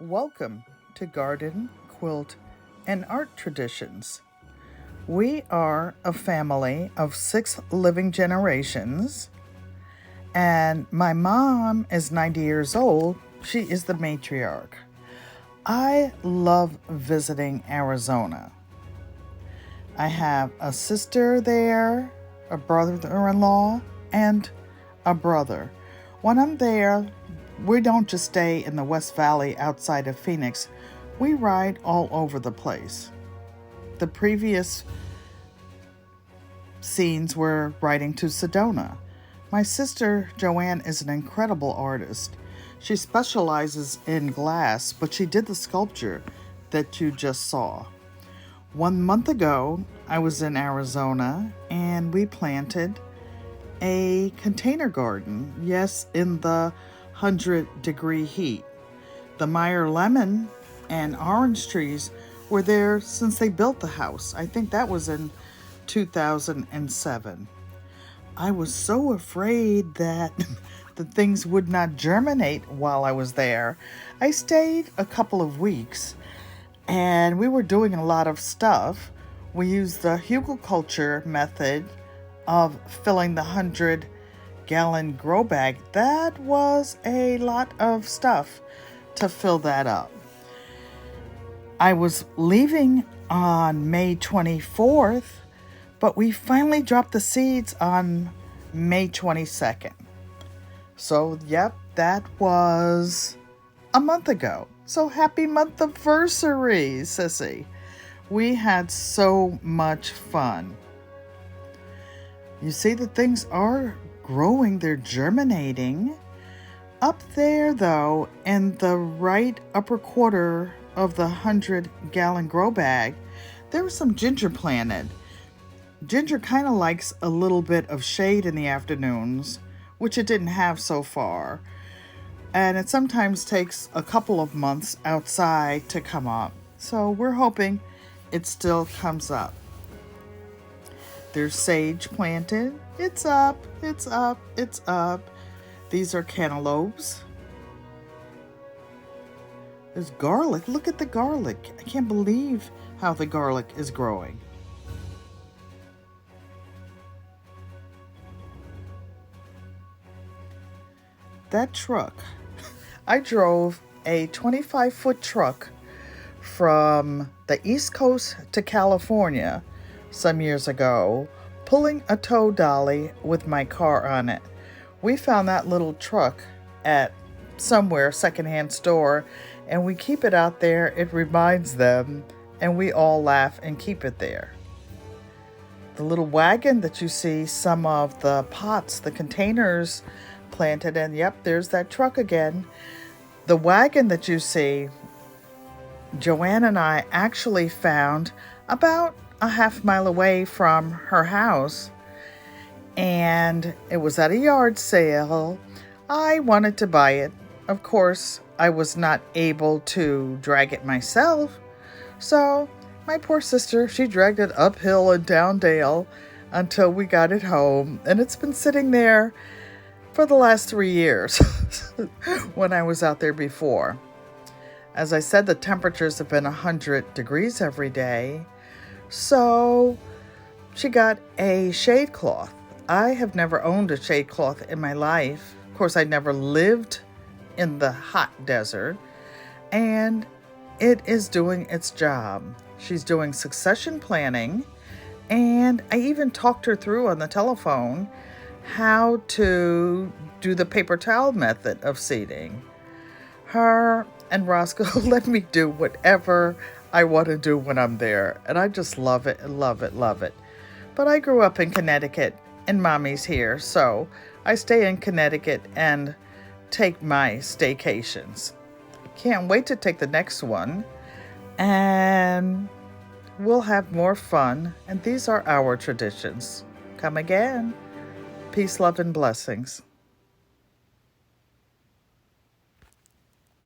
Welcome to Garden, Quilt, and Art Traditions. We are a family of 6 living generations, and my mom is 90 years old. She is the matriarch. I love visiting Arizona. I have a sister there, a brother-in-law, and a brother. When I'm there, we don't just stay in the West Valley outside of Phoenix. We ride all over the place. The previous scenes were riding to Sedona. My sister Joanne is an incredible artist. She specializes in glass, but she did the sculpture that you just saw. 1 month ago, I was in Arizona and we planted a container garden. Yes, in the 100-degree heat. The Meyer lemon and orange trees were there since they built the house. I think that was in 2007. I was so afraid that the things would not germinate while I was there. I stayed a couple of weeks and we were doing a lot of stuff. We used the hugelkultur method of filling the 100-gallon grow bag. That was a lot of stuff to fill that up. I was leaving on May 24th, but we finally dropped the seeds on May 22nd. So, yep, that was a month ago. So happy MONTHaVERSARY, sissy. We had so much fun. You see that things are growing, they're germinating. Up there, though, in the right upper quarter of the 100-gallon grow bag, there was some ginger planted. Ginger kind of likes a little bit of shade in the afternoons, which it didn't have so far. And it sometimes takes a couple of months outside to come up. So we're hoping it still comes up. There's sage planted. It's up, it's up, it's up. These are cantaloupes. There's garlic. Look at the garlic. I can't believe how the garlic is growing. That truck. I drove a 25-foot truck from the East Coast to California some years ago, pulling a tow dolly with my car on it. We found that little truck at somewhere, secondhand store, and we keep it out there. It reminds them, and we all laugh and keep it there. The little wagon that you see, some of the pots, the containers planted in, yep, there's that truck again. The wagon that you see, Joanne and I actually found about a half-mile away from her house, and it was at a yard sale. I wanted to buy it. Of course, I was not able to drag it myself, so my poor sister, she dragged it uphill and down dale until we got it home, and it's been sitting there for the last 3 years when I was out there before. As I said, the temperatures have been 100 degrees every day. So she got a shade cloth. I have never owned a shade cloth in my life. Of course, I never lived in the hot desert. And it is doing its job. She's doing succession planning. And I even talked her through on the telephone how to do the paper towel method of seeding. Her and Roscoe let me do whatever I want to do when I'm there, and I just love it, love it, love it. But I grew up in Connecticut, and Mommy's here, so I stay in Connecticut and take my staycations. Can't wait to take the next one, and we'll have more fun, and these are our traditions. Come again. Peace, love, and blessings.